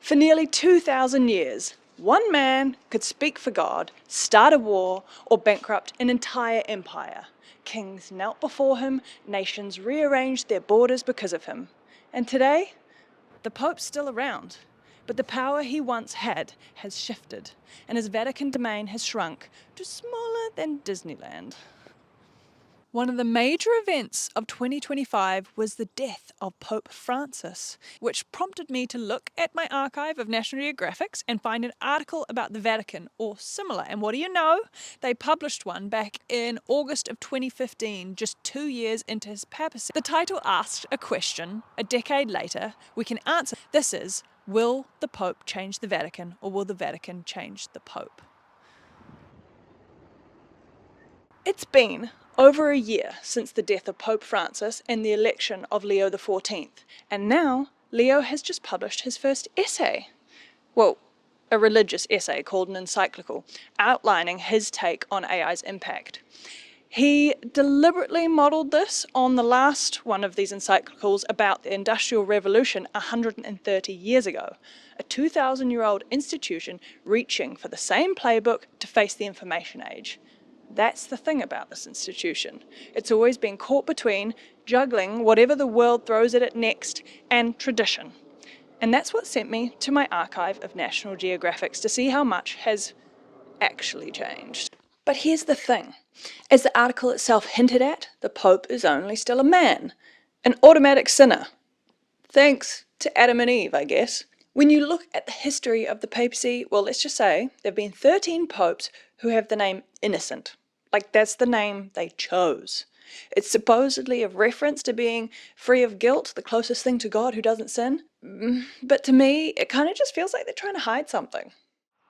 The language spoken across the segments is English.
For nearly 2,000 years, one man could speak for God, start a war, or bankrupt an entire empire. Kings knelt before him, nations rearranged their borders because of him. And today, the Pope's still around, but the power he once had has shifted, and his Vatican domain has shrunk to smaller than Disneyland. One of the major events of 2025 was the death of Pope Francis, which prompted me to look at my archive of National Geographics and find an article about the Vatican or similar. And what do you know? They published one back in August of 2015, just 2 years into his papacy. The title asked a question a decade later we can answer. This is, will the Pope change the Vatican, or will the Vatican change the Pope? It's been over a year since the death of Pope Francis and the election of Leo XIV, and now Leo has just published his first essay. Well, a religious essay called an encyclical, outlining his take on AI's impact. He deliberately modelled this on the last one of these encyclicals about the Industrial Revolution 130 years ago, a 2,000-year-old institution reaching for the same playbook to face the information age. That's the thing about this institution. It's always been caught between juggling whatever the world throws at it next and tradition. And that's what sent me to my archive of National Geographics to see how much has actually changed. But here's the thing. As the article itself hinted at, the Pope is only still a man, an automatic sinner. Thanks to Adam and Eve, I guess. When you look at the history of the papacy, well, let's just say there have been 13 popes who have the name innocent. Like, that's the name they chose. It's supposedly a reference to being free of guilt, the closest thing to God who doesn't sin. But to me, it kind of just feels like they're trying to hide something.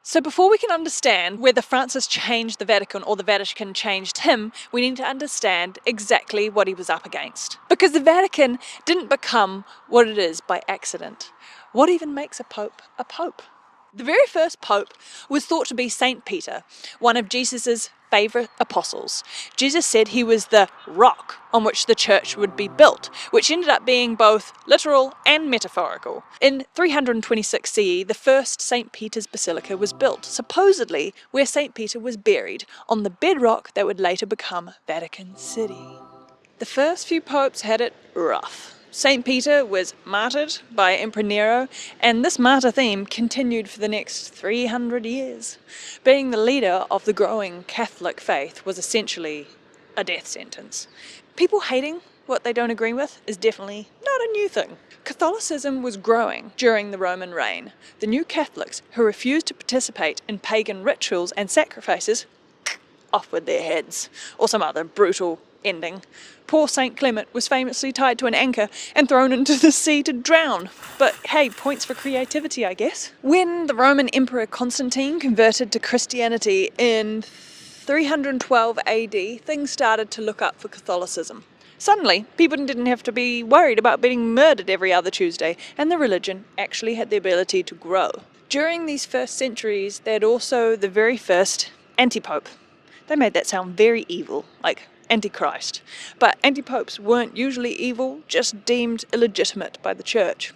So before we can understand whether Francis changed the Vatican or the Vatican changed him, we need to understand exactly what he was up against. Because the Vatican didn't become what it is by accident. What even makes a pope a pope? The very first pope was thought to be Saint Peter, one of Jesus's favourite apostles. Jesus said he was the rock on which the church would be built, which ended up being both literal and metaphorical. In 326 CE, the first St. Peter's Basilica was built, supposedly where St. Peter was buried, on the bedrock that would later become Vatican City. The first few popes had it rough. St. Peter was martyred by Emperor Nero, and this martyr theme continued for the next 300 years. Being the leader of the growing Catholic faith was essentially a death sentence. People hating what they don't agree with is definitely not a new thing. Catholicism was growing during the Roman reign. The new Catholics who refused to participate in pagan rituals and sacrifices, off with their heads, or some other brutal ending. Poor St. Clement was famously tied to an anchor and thrown into the sea to drown. But hey, points for creativity, I guess. When the Roman Emperor Constantine converted to Christianity in 312 AD, things started to look up for Catholicism. Suddenly, people didn't have to be worried about being murdered every other Tuesday, and the religion actually had the ability to grow. During these first centuries, they had also the very first antipope. They made that sound very evil, like Antichrist. But antipopes weren't usually evil, just deemed illegitimate by the church.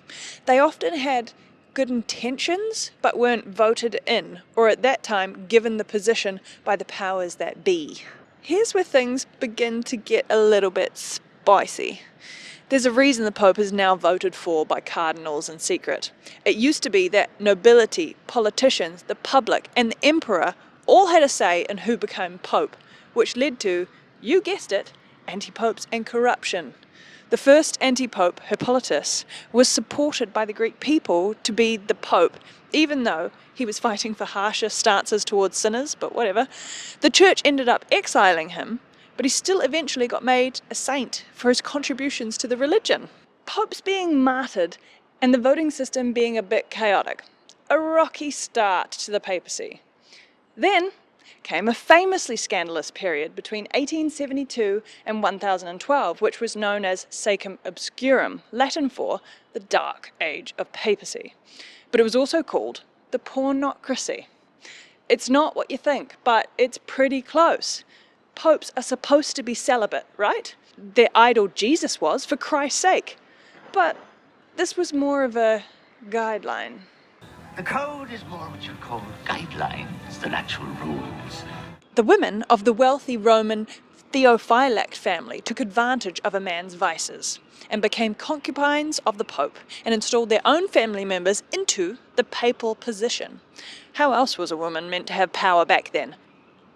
They often had good intentions, but weren't voted in, or at that time given the position by the powers that be. Here's where things begin to get a little bit spicy. There's a reason the Pope is now voted for by cardinals in secret. It used to be that nobility, politicians, the public, and the emperor all had a say in who became Pope, which led to, you guessed it, antipopes and corruption. The first antipope, Hippolytus, was supported by the Greek people to be the Pope, even though he was fighting for harsher stances towards sinners, but whatever. The church ended up exiling him, but he still eventually got made a saint for his contributions to the religion. Popes being martyred and the voting system being a bit chaotic. A rocky start to the papacy. Then came a famously scandalous period between 1872 and 1012, which was known as Secum Obscurum, Latin for the Dark Age of Papacy. But it was also called the Pornocracy. It's not what you think, but it's pretty close. Popes are supposed to be celibate, right? Their idol Jesus was, for Christ's sake. But this was more of a guideline. The code is more what you'd call guidelines than actual rules. The women of the wealthy Roman Theophylact family took advantage of a man's vices and became concubines of the Pope and installed their own family members into the papal position. How else was a woman meant to have power back then?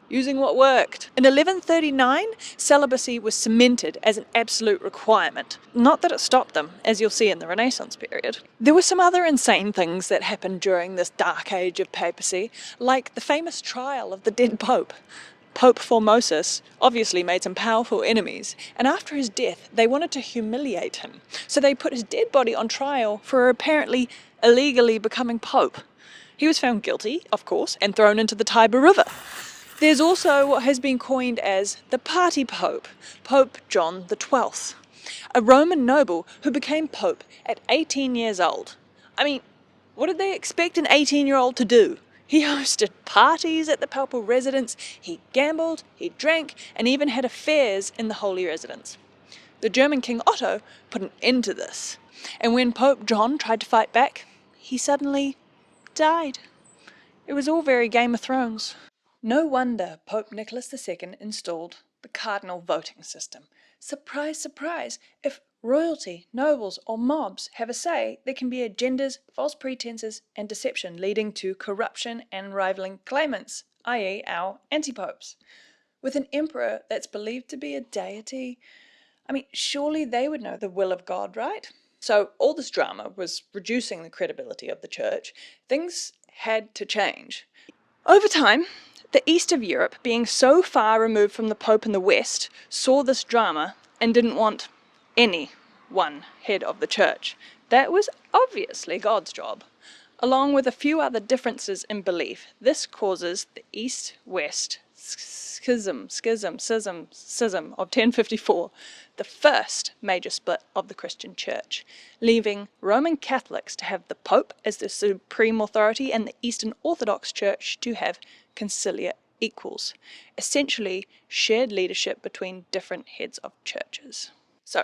Using what worked. In 1139, celibacy was cemented as an absolute requirement. Not that it stopped them, as you'll see in the Renaissance period. There were some other insane things that happened during this dark age of papacy, like the famous trial of the dead pope. Pope Formosus obviously made some powerful enemies, and after his death they wanted to humiliate him, so they put his dead body on trial for apparently illegally becoming pope. He was found guilty, of course, and thrown into the Tiber River. There's also what has been coined as the party pope, Pope John XII, a Roman noble who became pope at 18 years old. I mean, what did they expect an 18-year-old to do? He hosted parties at the papal residence, he gambled, he drank, and even had affairs in the holy residence. The German King Otto put an end to this, and when Pope John tried to fight back, he suddenly died. It was all very Game of Thrones. No wonder Pope Nicholas II installed the Cardinal voting system. Surprise, surprise, if royalty, nobles, or mobs have a say, there can be agendas, false pretenses, and deception leading to corruption and rivaling claimants, i.e. our antipopes. With an emperor that's believed to be a deity, surely they would know the will of God, right? So all this drama was reducing the credibility of the church. Things had to change. Over time, the east of Europe, being so far removed from the Pope in the west, saw this drama and didn't want any one head of the church. That was obviously God's job. Along with a few other differences in belief, this causes the East-West schism of 1054, the first major split of the Christian Church, leaving Roman Catholics to have the Pope as the supreme authority and the Eastern Orthodox Church to have conciliar equals, essentially shared leadership between different heads of churches. So,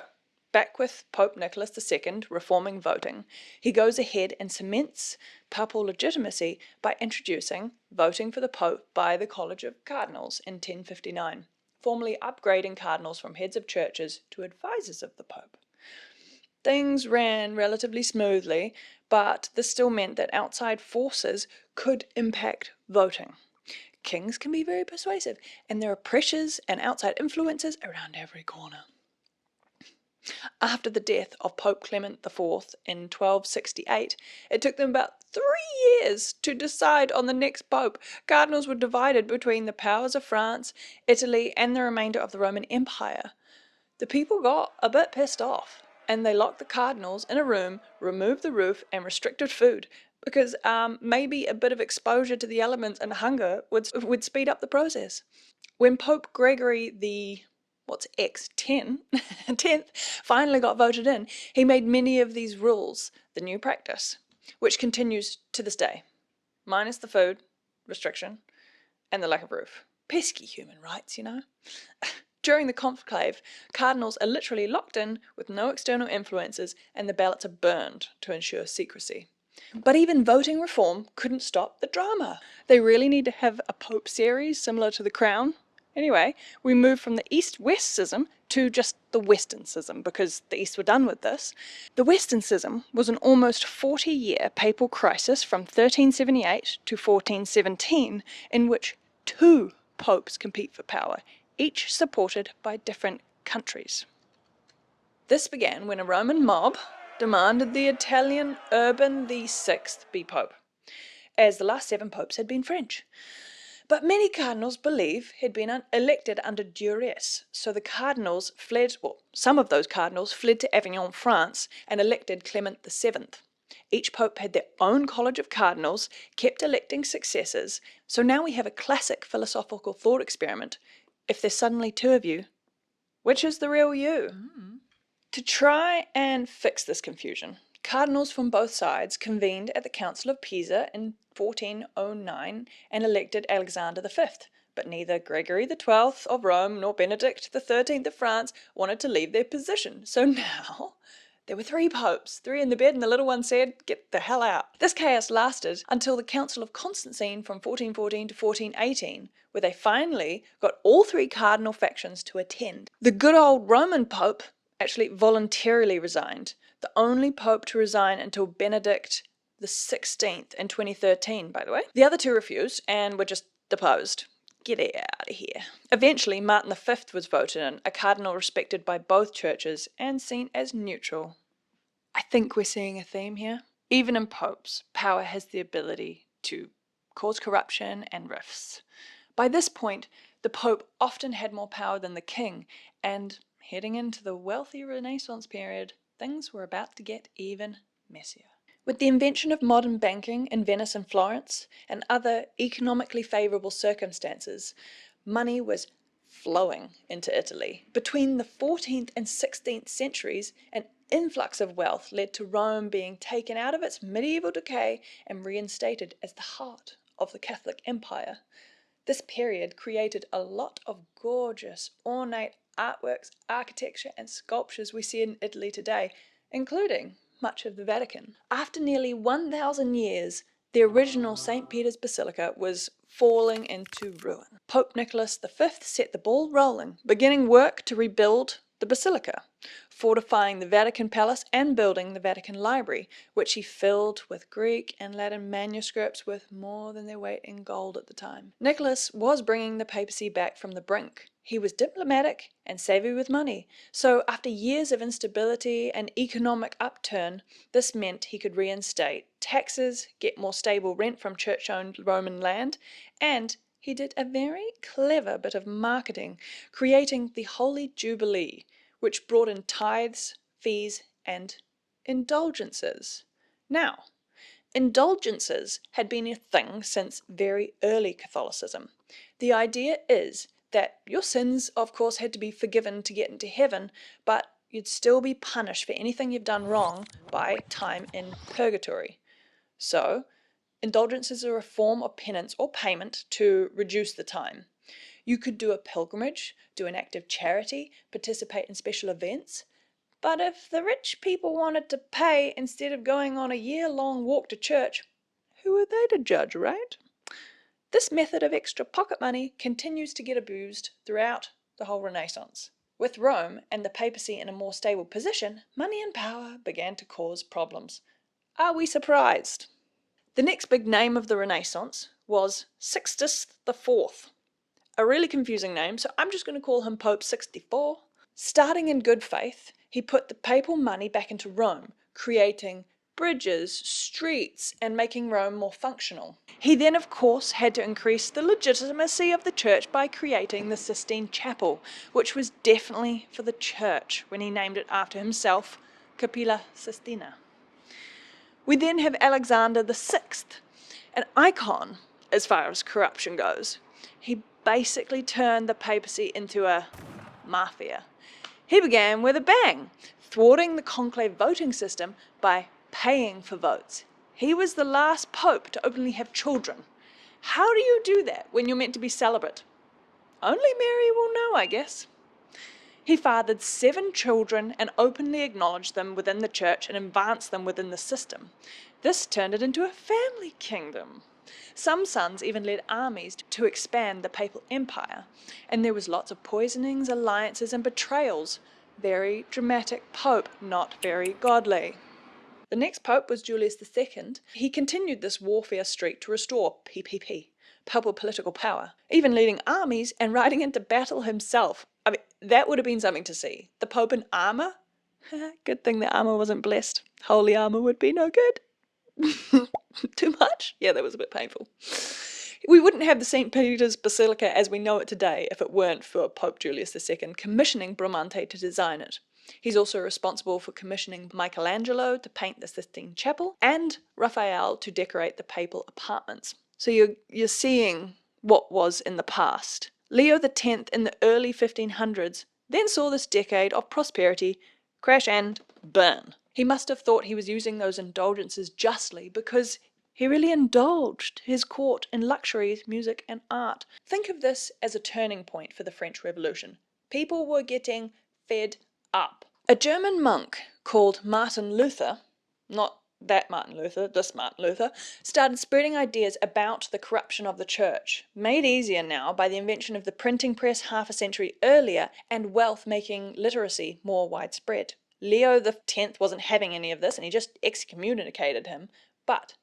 back with Pope Nicholas II reforming voting, he goes ahead and cements papal legitimacy by introducing voting for the Pope by the College of Cardinals in 1059, formally upgrading cardinals from heads of churches to advisors of the Pope. Things ran relatively smoothly, but this still meant that outside forces could impact voting. Kings can be very persuasive, and there are pressures and outside influences around every corner. After the death of Pope Clement IV in 1268, it took them about 3 years to decide on the next pope. Cardinals were divided between the powers of France, Italy, and the remainder of the Roman Empire. The people got a bit pissed off, and they locked the cardinals in a room, removed the roof, and restricted food, because maybe a bit of exposure to the elements and hunger would speed up the process. When Pope Gregory the 10th finally got voted in, he made many of these rules the new practice, which continues to this day, minus the food restriction and the lack of roof. Pesky human rights, you know. During the conclave, cardinals are literally locked in with no external influences, and the ballots are burned to ensure secrecy. But even voting reform couldn't stop the drama. They really need to have a Pope series similar to The Crown. Anyway, we moved from the East-West schism to just the Western Schism, because the East were done with this. The Western Schism was an almost 40-year papal crisis from 1378 to 1417, in which 2 popes compete for power, each supported by different countries. This began when a Roman mob demanded the Italian Urban VI be pope, as the last 7 popes had been French. But many cardinals believe he'd been elected under duress, so the cardinals some of those cardinals fled to Avignon, France, and elected Clement VII. Each pope had their own college of cardinals, kept electing successors, so now we have a classic philosophical thought experiment. If there's suddenly 2 of you, which is the real you? To try and fix this confusion, cardinals from both sides convened at the Council of Pisa in 1409 and elected Alexander V, but neither Gregory XII of Rome nor Benedict XIII of France wanted to leave their position. So now There were 3 popes, 3 in the bed, and the little one said, "Get the hell out." This chaos lasted until the Council of Constantine from 1414 to 1418, where they finally got all 3 cardinal factions to attend. The good old Roman Pope actually voluntarily resigned, the only pope to resign until Benedict the 16th in 2013, by the way. The other 2 refused and were just deposed. Get out of here. Eventually, Martin V was voted in, a cardinal respected by both churches and seen as neutral. I think we're seeing a theme here. Even in popes, power has the ability to cause corruption and rifts. By this point, the pope often had more power than the king, and heading into the wealthy Renaissance period, things were about to get even messier. With the invention of modern banking in Venice and Florence, and other economically favourable circumstances, money was flowing into Italy. Between the 14th and 16th centuries, an influx of wealth led to Rome being taken out of its medieval decay and reinstated as the heart of the Catholic Empire. This period created a lot of gorgeous, ornate artworks, architecture, and sculptures we see in Italy today, including much of the Vatican. After nearly 1,000 years, the original St. Peter's Basilica was falling into ruin. Pope Nicholas V set the ball rolling, beginning work to rebuild the basilica, fortifying the Vatican Palace and building the Vatican Library, which he filled with Greek and Latin manuscripts worth more than their weight in gold at the time. Nicholas was bringing the papacy back from the brink. He was diplomatic and savvy with money, so after years of instability and economic upturn, this meant he could reinstate taxes, get more stable rent from church-owned Roman land, and he did a very clever bit of marketing, creating the Holy Jubilee, which brought in tithes, fees, and indulgences. Now, indulgences had been a thing since very early Catholicism. The idea is that your sins, of course, had to be forgiven to get into heaven, but you'd still be punished for anything you've done wrong by time in purgatory. So, indulgences are a form of penance or payment to reduce the time. You could do a pilgrimage, do an act of charity, participate in special events. But if the rich people wanted to pay instead of going on a year-long walk to church, who are they to judge, right? This method of extra pocket money continues to get abused throughout the whole Renaissance. With Rome and the papacy in a more stable position, money and power began to cause problems. Are we surprised? The next big name of the Renaissance was Sixtus IV. A really confusing name, so I'm just going to call him Pope 64. Starting in good faith, he put the papal money back into Rome, creating bridges, streets, and making Rome more functional. He then, of course, had to increase the legitimacy of the church by creating the Sistine Chapel, which was definitely for the church when he named it after himself, Capilla Sistina. We then have Alexander VI, an icon as far as corruption goes. He basically turned the papacy into a mafia. He began with a bang, thwarting the conclave voting system by paying for votes. He was the last pope to openly have children. How do you do that when you're meant to be celibate? Only Mary will know, I guess. He fathered 7 children and openly acknowledged them within the church and advanced them within the system. This turned it into a family kingdom. Some sons even led armies to expand the papal empire, and there was lots of poisonings, alliances, and betrayals. Very dramatic pope, not very godly. The next pope was Julius II. He continued this warfare streak to restore PPP, papal political power, even leading armies and riding into battle himself. I mean, that would have been something to see. The Pope in armour? Good thing the armour wasn't blessed. Holy armour would be no good. Too much? Yeah, that was a bit painful. We wouldn't have the St. Peter's Basilica as we know it today if it weren't for Pope Julius II commissioning Bramante to design it. He's also responsible for commissioning Michelangelo to paint the Sistine Chapel and Raphael to decorate the papal apartments. So you're seeing what was in the past. Leo X in the early 1500s then saw this decade of prosperity crash and burn. He must have thought he was using those indulgences justly because he really indulged his court in luxuries, music, and art. Think of this as a turning point for the French Revolution. People were getting fed up. A German monk called Martin Luther, not that Martin Luther, this Martin Luther, started spreading ideas about the corruption of the church, made easier now by the invention of the printing press half a century earlier and wealth making literacy more widespread. Leo X wasn't having any of this and he just excommunicated him, but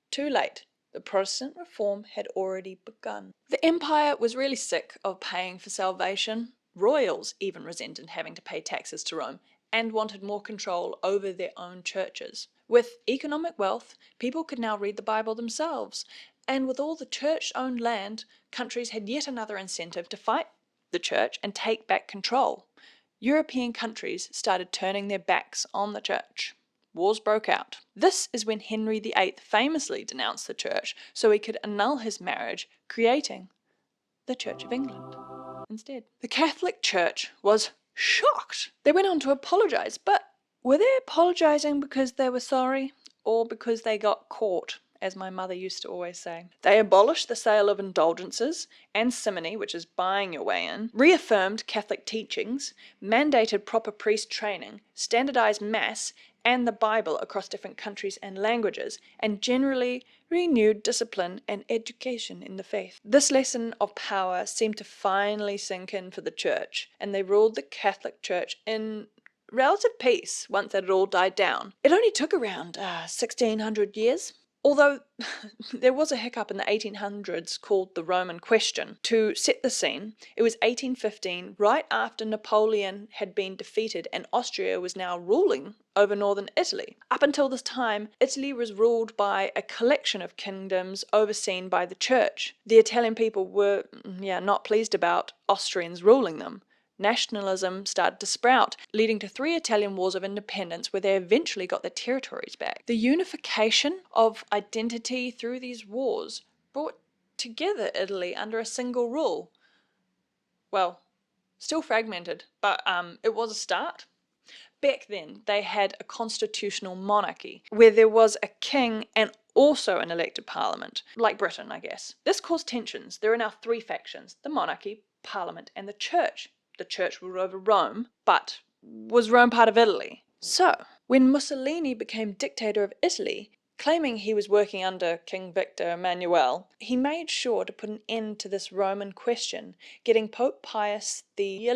too late. The Protestant reform had already begun. The empire was really sick of paying for salvation. Royals even resented having to pay taxes to Rome and wanted more control over their own churches. With economic wealth, people could now read the Bible themselves, and with all the church-owned land, countries had yet another incentive to fight the church and take back control. European countries started turning their backs on the church. Wars broke out. This is when Henry VIII famously denounced the church so he could annul his marriage, creating the Church of England instead. The Catholic Church was shocked. They went on to apologize, but were they apologizing because they were sorry or because they got caught, as my mother used to always say? They abolished the sale of indulgences and simony, which is buying your way in, reaffirmed Catholic teachings, mandated proper priest training, standardized Mass and the Bible across different countries and languages, and generally renewed discipline and education in the faith. This lesson of power seemed to finally sink in for the church, and they ruled the Catholic Church in relative peace once it had all died down. It only took around 1600 years. Although there was a hiccup in the 1800s called the Roman Question. To set the scene, it was 1815, right after Napoleon had been defeated and Austria was now ruling over northern Italy. Up until this time, Italy was ruled by a collection of kingdoms overseen by the church. The Italian people were, not pleased about Austrians ruling them. Nationalism started to sprout, leading to 3 Italian wars of independence where they eventually got their territories back. The unification of identity through these wars brought together Italy under a single rule. Well, still fragmented, but it was a start. Back then, they had a constitutional monarchy where there was a king and also an elected parliament, like Britain, I guess. This caused tensions. There are now 3 factions: the monarchy, parliament, and the church. The church ruled over Rome, but was Rome part of Italy? So, when Mussolini became dictator of Italy, claiming he was working under King Victor Emmanuel, he made sure to put an end to this Roman question, getting Pope Pius XI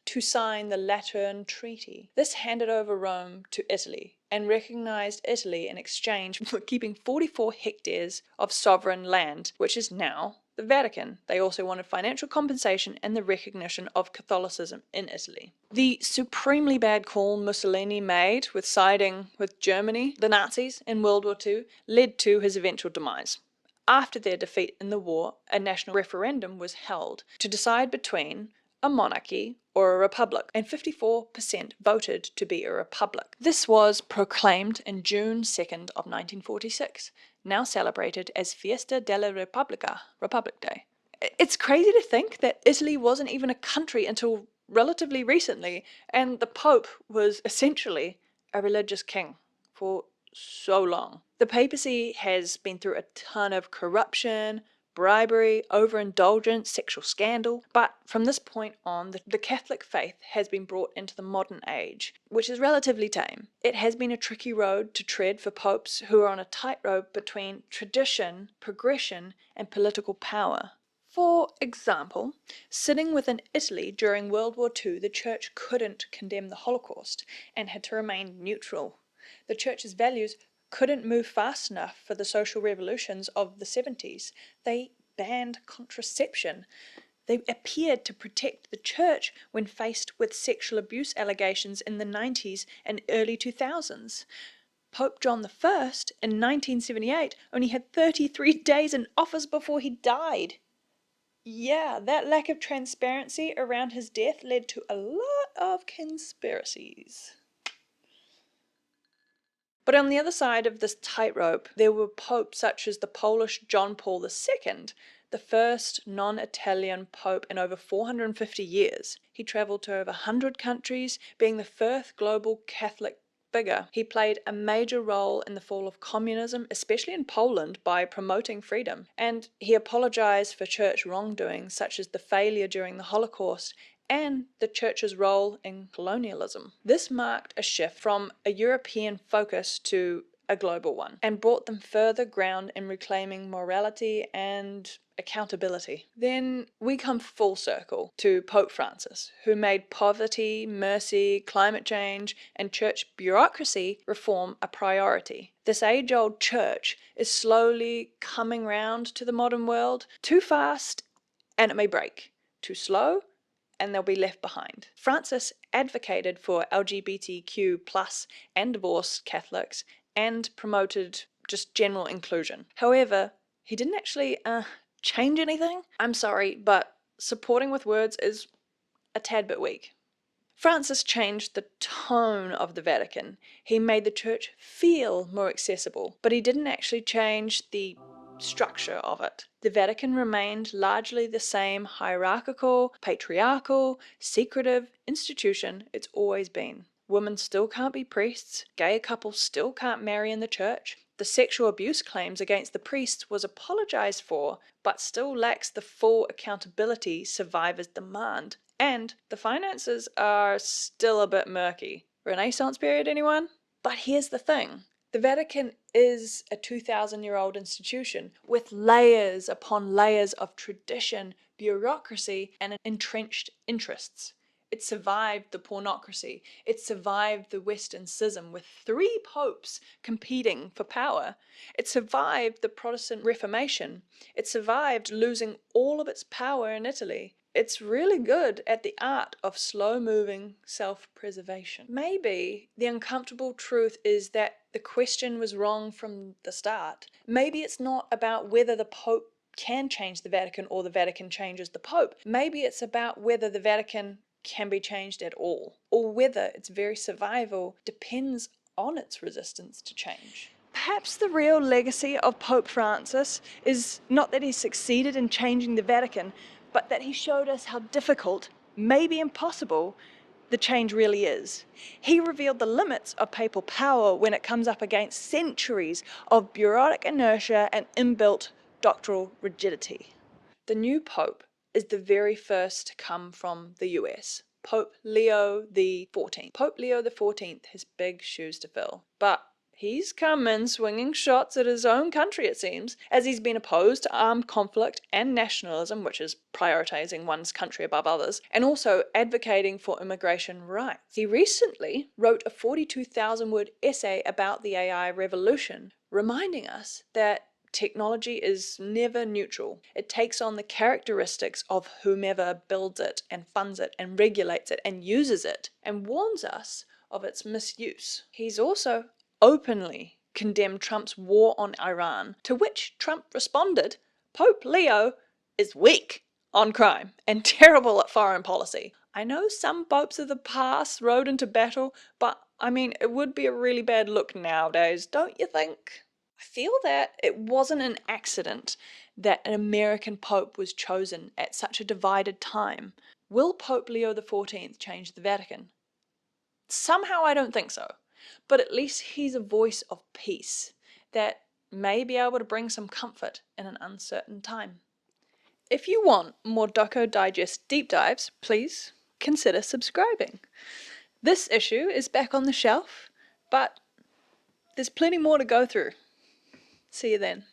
to sign the Lateran Treaty. This handed over Rome to Italy and recognized Italy in exchange for keeping 44 hectares of sovereign land, which is now the Vatican. They also wanted financial compensation and the recognition of Catholicism in Italy. The supremely bad call Mussolini made with siding with Germany, the Nazis, in World War II, led to his eventual demise. After their defeat in the war, a national referendum was held to decide between a monarchy or a republic, and 54% voted to be a republic. This was proclaimed in June 2nd of 1946, now celebrated as Fiesta della Repubblica, Republic Day. It's crazy to think that Italy wasn't even a country until relatively recently, and the Pope was essentially a religious king for so long. The papacy has been through a ton of corruption, bribery, overindulgence, sexual scandal, but from this point on, the Catholic faith has been brought into the modern age, which is relatively tame. It has been a tricky road to tread for popes who are on a tightrope between tradition, progression, and political power. For example, sitting within Italy during World War II, the Church couldn't condemn the Holocaust and had to remain neutral. The Church's values couldn't move fast enough for the social revolutions of the 70s. They banned contraception. They appeared to protect the church when faced with sexual abuse allegations in the 90s and early 2000s. Pope John I, in 1978, only had 33 days in office before he died. Yeah, that lack of transparency around his death led to a lot of conspiracies. But on the other side of this tightrope, there were popes such as the Polish John Paul II, the first non-Italian pope in over 450 years. He travelled to over 100 countries, being the first global Catholic figure. He played a major role in the fall of communism, especially in Poland, by promoting freedom. And he apologized for church wrongdoing, such as the failure during the Holocaust and the Church's role in colonialism. This marked a shift from a European focus to a global one, and brought them further ground in reclaiming morality and accountability. Then we come full circle to Pope Francis, who made poverty, mercy, climate change, and church bureaucracy reform a priority. This age-old church is slowly coming round to the modern world. Too fast and it may break. Too slow and they'll be left behind. Francis advocated for LGBTQ plus and divorced Catholics and promoted just general inclusion. However, he didn't actually change anything. I'm sorry, but supporting with words is a tad bit weak. Francis changed the tone of the Vatican. He made the church feel more accessible, but he didn't actually change the structure of it. The Vatican remained largely the same hierarchical, patriarchal, secretive institution it's always been. Women still can't be priests, gay couples still can't marry in the church, the sexual abuse claims against the priests was apologized for, but still lacks the full accountability survivors demand. And the finances are still a bit murky. Renaissance period, anyone? But here's the thing. The Vatican is a 2,000-year-old institution with layers upon layers of tradition, bureaucracy, and entrenched interests. It survived the Pornocracy. It survived the Western Schism with 3 popes competing for power. It survived the Protestant Reformation. It survived losing all of its power in Italy. It's really good at the art of slow-moving self-preservation. Maybe the uncomfortable truth is that the question was wrong from the start. Maybe it's not about whether the Pope can change the Vatican or the Vatican changes the Pope. Maybe it's about whether the Vatican can be changed at all, or whether its very survival depends on its resistance to change. Perhaps the real legacy of Pope Francis is not that he succeeded in changing the Vatican, but that he showed us how difficult, maybe impossible, the change really is. He revealed the limits of papal power when it comes up against centuries of bureaucratic inertia and inbuilt doctrinal rigidity. The new Pope is the very first to come from the US, Pope Leo XIV. Pope Leo XIV has big shoes to fill, but he's come in swinging shots at his own country, it seems, as he's been opposed to armed conflict and nationalism, which is prioritizing one's country above others, and also advocating for immigration rights. He recently wrote a 42,000-word essay about the AI revolution, reminding us that technology is never neutral. It takes on the characteristics of whomever builds it and funds it and regulates it and uses it, and warns us of its misuse. He's also openly condemned Trump's war on Iran, to which Trump responded, Pope Leo is weak on crime and terrible at foreign policy. I know some popes of the past rode into battle, but I mean, it would be a really bad look nowadays, don't you think? I feel that it wasn't an accident that an American pope was chosen at such a divided time. Will Pope Leo XIV change the Vatican? Somehow I don't think so, but at least he's a voice of peace that may be able to bring some comfort in an uncertain time. If you want more Doco Digest deep dives, please consider subscribing. This issue is back on the shelf, but there's plenty more to go through. See you then.